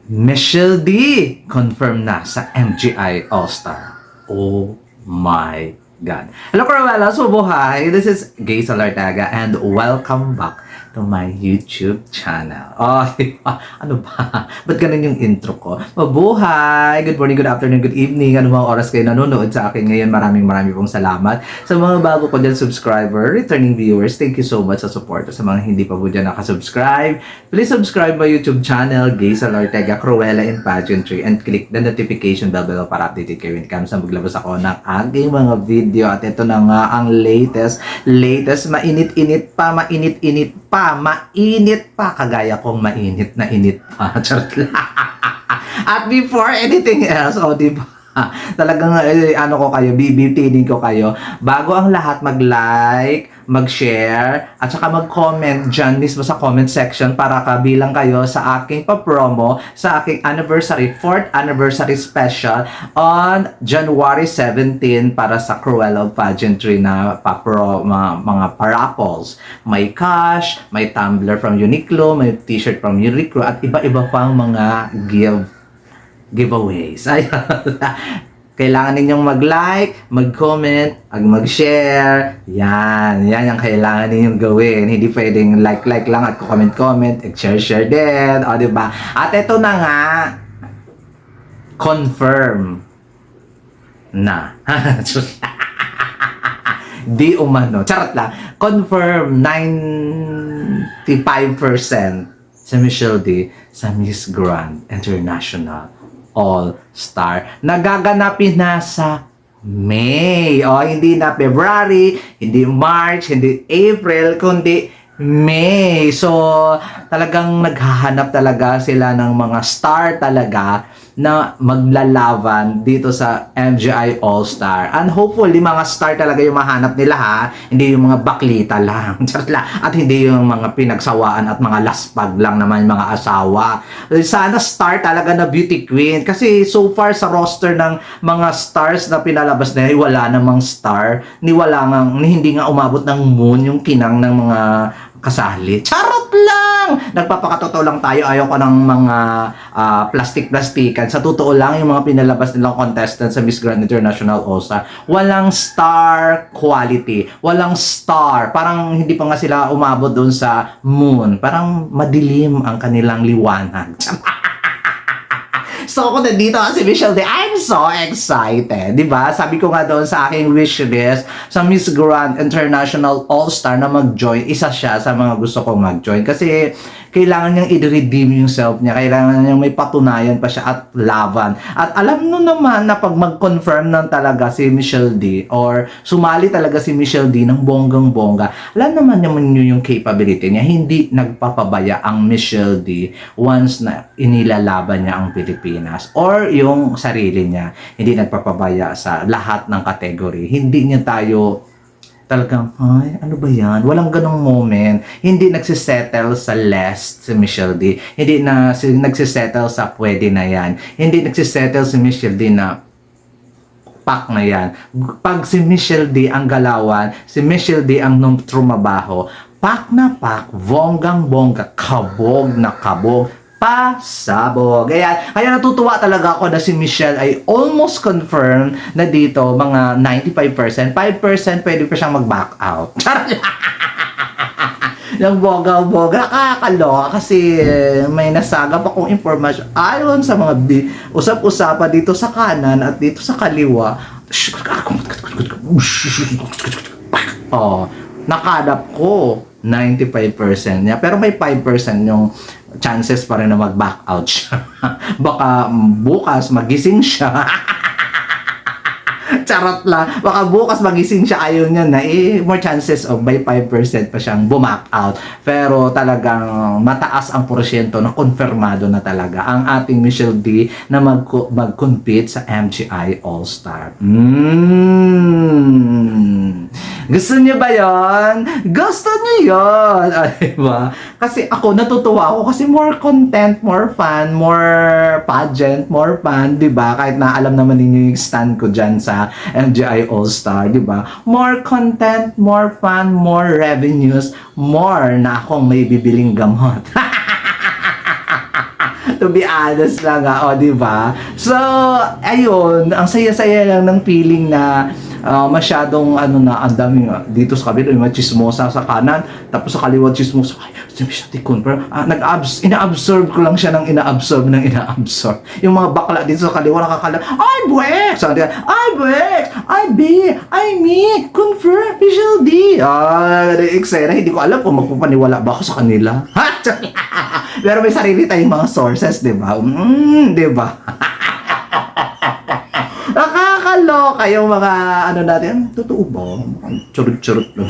Michelle D confirm na sa MGI All-Star. Oh my God. Hello, Cruella. So, buhay. This is Gay Salartaga and welcome back to my YouTube channel. Oh, diba? Ano ba? Ba't ganun yung intro ko? Mabuhay! Good morning, good afternoon, good evening. Ano mga oras kayo nanonood sa akin ngayon? Maraming pong salamat. Sa mga bago ko dyan subscriber, returning viewers, thank you so much sa support. Sa mga hindi pa po dyan nakasubscribe, please subscribe my YouTube channel, Gay Salartaga, Cruella in Pageantry, and click the notification bell below para updated kayo when it comes na maglabas ako ng aking mga video. At ito na nga ang latest, mainit-init pa, kagaya kong mainit na init pa. Charot lang. At before anything else, di ba? Talagang ano ko kayo, bibitinin ko kayo. Bago ang lahat, mag-like, mag-share, at saka mag-comment dyan mismo sa comment section para kabilang kayo sa aking pa-promo sa aking anniversary, 4th anniversary special on January 17 para sa Cruella Pageantry na mga paraffles. May cash, may tumbler from Uniqlo, may t-shirt from Uniqlo, at iba-iba pang mga giveaways. Kailangan ninyong mag-like, mag-comment, mag-share. Yan ang kailangan ninyong gawin. Hindi pwedeng like lang at comment, share din. O, diba? At ito na nga, confirm na. Di umano. Charot lang. Confirm 95% si Michelle D sa Miss Grand International All-Star. Nagaganapin na sa May. Hindi na February, hindi March, hindi April, kundi May. So, talagang naghahanap talaga sila ng mga star talaga na maglalaban dito sa MGI All-Star. And hopefully, mga star talaga yung mahanap nila ha. Hindi yung mga baklita lang. At hindi yung mga pinagsawaan at mga laspag lang naman yung mga asawa. Sana star talaga na beauty queen. Kasi so far sa roster ng mga stars na pinalabas na wala namang star. Hindi nga umabot ng moon yung kinang ng mga kasali. Charot lang! Nagpapakatotoo lang tayo. Ayaw ko ng mga plastic-plastikan. Sa totoo lang, yung mga pinalabas nilang contestant sa Miss Grand International All-Star, walang star quality. Walang star. Parang hindi pa nga sila umabot doon sa moon. Parang madilim ang kanilang liwanag. So, kung nandito si Michelle D, I'm so excited. Diba? Sabi ko nga doon sa aking wish list sa Miss Grand International All-Star na mag-join. Isa siya sa mga gusto kong mag-join. Kasi kailangan niyang i-redeem yung self niya. Kailangan niyang may patunayan pa siya at laban. At alam nyo naman na pag mag-confirm ng talaga si Michelle D or sumali talaga si Michelle D ng bonggang-bongga, alam naman nyo yung capability niya. Hindi nagpapabaya ang Michelle D once na inilalaban niya ang Pilipinas or yung sarili niya. Hindi nagpapabaya sa lahat ng category. Hindi niya tayo talagang, ay, ano ba yan? Walang ganong moment. Hindi nagsisettle sa less si Michelle D. Hindi nagsisettle sa pwede na yan. Hindi nagsisettle si Michelle D na pak na yan. Pag si Michelle D ang galawan, si Michelle D ang trumabaho, pak na pak, bonggang-bongga, kabog na kabog, pasabog. Kaya natutuwa talaga ako na si Michelle ay almost confirmed na dito mga 95%. 5% pwede pa siyang mag-back out. Yung boga-boga, nakakaloka kasi may nasagap akong informasyon ayon sa mga usap-usapan dito sa kanan at dito sa kaliwa. Nakalap ko 95% niya, pero may 5% yung chances pa rin na mag-back out siya. Baka bukas magising siya. Charot lang. Baka bukas magising siya, ayaw niya na more chances of by 5% pa siyang bumak out. Pero talagang mataas ang porsyento na konfirmado na talaga ang ating Michelle D na mag-compete sa MGI All-Star. Gusto niyo ba yon? Gusto niyo yon? Diba? Kasi ako, natutuwa ako kasi more content, more fun, more pageant, more fun, diba? Kahit na alam naman ninyo yung stand ko dyan sa MGI All-Star, diba? More content, more fun, more revenues, more na akong may bibiling gamot. To be honest lang nga, o, di ba? So, ayun, ang saya-saya lang ng feeling na masyadong ano na, ang daming dito sa kabila, yung mga chismosa sa kanan, tapos sa kaliwa chismosa, ay, sabi siya, confirm, ina-absorb ko lang siya ng ina-absorb. Yung mga bakla dito sa kaliwa, nakakala, ay, Bwex! Sabi niya, ay, Bwex! Ay, B! Ay, me! Confirm, Michelle D! Eksena, hindi ko alam kung magpapaniwala ba ako sa kanila. Pero may sarili tayong mga sources, di ba? Di ba? Nakakaloka yung mga ano natin. Totoo ba? Churut-churut lang.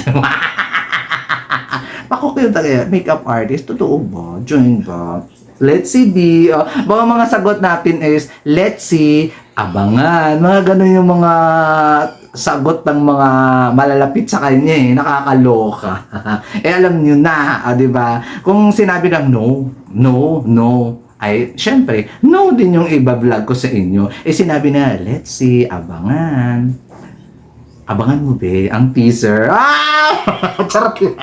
Ako kayo talaga, makeup artist. Totoo ba? Join ba? Let's see, B. Mga sagot natin is, let's see, abangan. Mga ganun yung mga sagot ng mga malalapit sa kanya eh. Nakakaloka. Alam nyo na, di ba? Kung sinabi lang no, ay, syempre, no din yung iba-vlog ko sa inyo. Sinabi na, let's see, abangan. Abangan mo, be, ang teaser. Charot.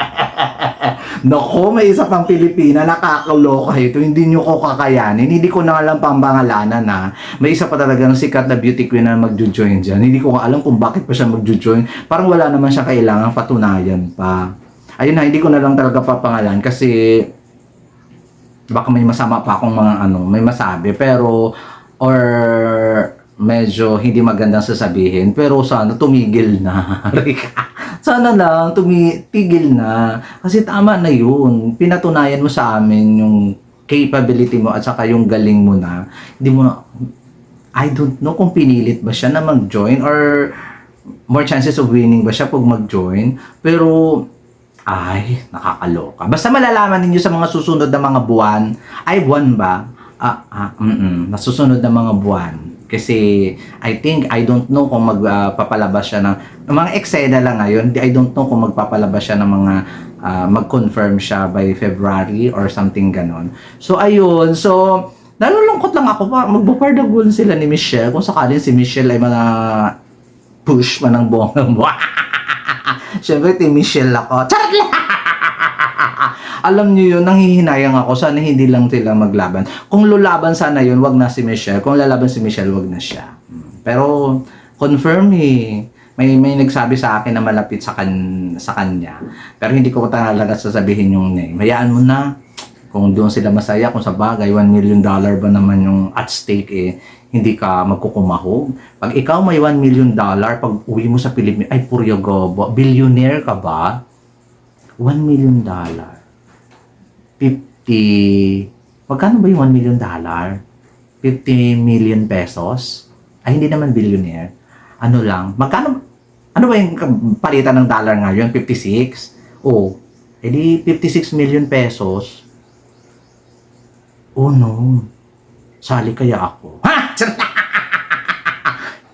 Naku, may isa pang Pilipina, nakakaloka ito. Hindi nyo ko kakayanin. Hindi ko na alam pang pangalanan na. May isa pa talagang sikat na beauty queen na magjo-join dyan. Hindi ko alam kung bakit pa siya magjo-join. Parang wala naman siya kailangan patunayan pa. Ayun na, hindi ko na lang talaga papangalan kasi baka may masama pa akong mga may masabi. Pero, or medyo hindi magandang sasabihin, pero sana tumigil na. Sana lang tumigil na. Kasi tama na yun. Pinatunayan mo sa amin yung capability mo at saka yung galing mo na. Hindi mo na, I don't know kung pinilit ba siya na mag-join or more chances of winning ba siya pag mag-join. Pero, ay, nakakaloka. Basta malalaman ninyo sa mga susunod na mga buwan. Ay, buwan ba? Nasusunod na mga buwan. Kasi, I don't know kung magpapalabas siya ng mga eksena lang ngayon. I don't know kung magpapalabas siya ng mga mag-confirm siya by February or something ganon. So, ayun. So, nalulungkot lang ako pa. Magbupardagon sila ni Michelle. Kung sakaling si Michelle ay mga push man ng bonggang Siyempre, Team Michelle ako. Charot lang! Alam niyo yun, nanghihinayang ako. Sana hindi lang sila maglaban. Kung lulaban sana yun, wag na si Michelle. Kung lalaban si Michelle, wag na siya. Pero, confirm eh. May nagsabi sa akin na malapit sa kanya. Pero hindi ko talaga sasabihin yung name. Hayaan mo na. Kung doon sila masaya, kung sa bagay, $1 million ba naman yung at stake eh, hindi ka magkukumahog. Pag ikaw may $1 million, pag uwi mo sa Pilipinas, ay puryo gobo, billionaire ka ba? $1 million. 50, magkano ba yung $1 million? 50 million pesos? Ay, hindi naman billionaire. Ano lang, magkano, ano ba yung palitan ng dollar ngayon? 56? Oh, edi 56 million pesos. Oh no, sali kaya ako. Ha?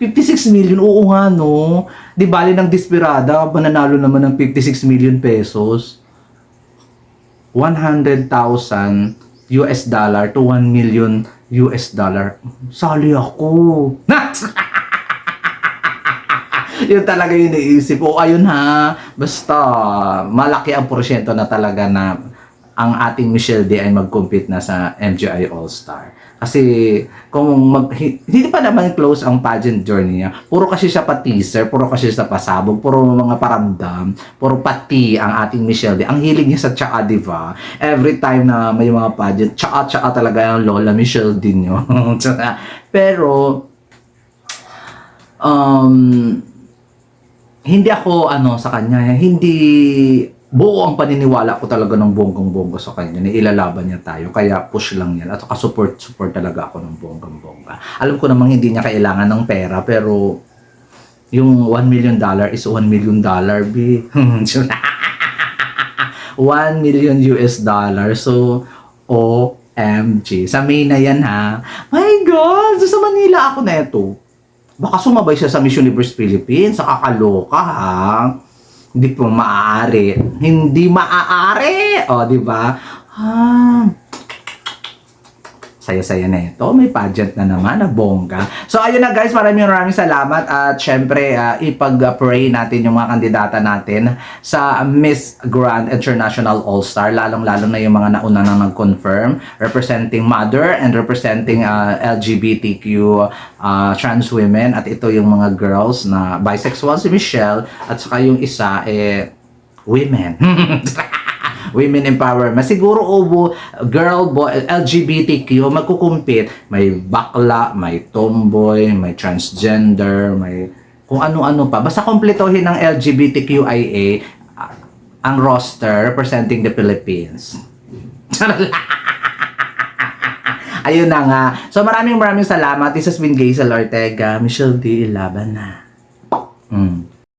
56 million, oo nga no. Di bali ng Desperada, mananalo naman ng 56 million pesos. 100,000 US dollar to 1 million US dollar. Sali ako. Yun talaga yung naisip ko. Ayun ha, basta malaki ang porsyento na talaga na ang ating Michelle D ay mag-compete na sa MGI All-Star. Kasi kung hindi pa naman close ang pageant journey niya, puro kasi siya pa-teaser, puro kasi siya pasabog, puro mga paramdam, puro pati ang ating Michelle D. Ang hilig niya sa tsaa, di ba? Every time na may mga pageant, tsaa talaga yung Lola Michelle D nyo. Pero, hindi ako sa kanya, hindi buo ang paniniwala ko talaga ng bonggang-bongga sa kanya na ilalaban niya tayo, kaya push lang yan at saka support talaga ako ng bonggang-bongga. Alam ko namang hindi niya kailangan ng pera, pero yung $1 million is $1 million, B. 1 million US dollar. So, OMG. Sa May na yan ha. My God! Sa Manila ako na ito. Baka sumabay siya sa Miss Universe Philippines. Sa kakaloka ha. Hindi po maaari. Hindi maaari. O, di ba? saya-saya na ito. May pageant na naman na bongga. So, ayun na guys, maraming salamat at syempre, ipag-pray natin yung mga kandidata natin sa Miss Grand International All-Star, lalong-lalo na yung mga nauna na nag-confirm, representing mother and representing LGBTQ trans women, at ito yung mga girls na bisexual, si Michelle, at saka yung isa, women. Women empowerment. Siguro girl, boy, LGBTQ, magkukumpit. May bakla, may tomboy, may transgender, may kung ano-ano pa. Basta kompletohin ng LGBTQIA ang roster representing the Philippines. Ayun na nga. So maraming salamat. This has been Gazel Ortega. Michelle D. Laban na.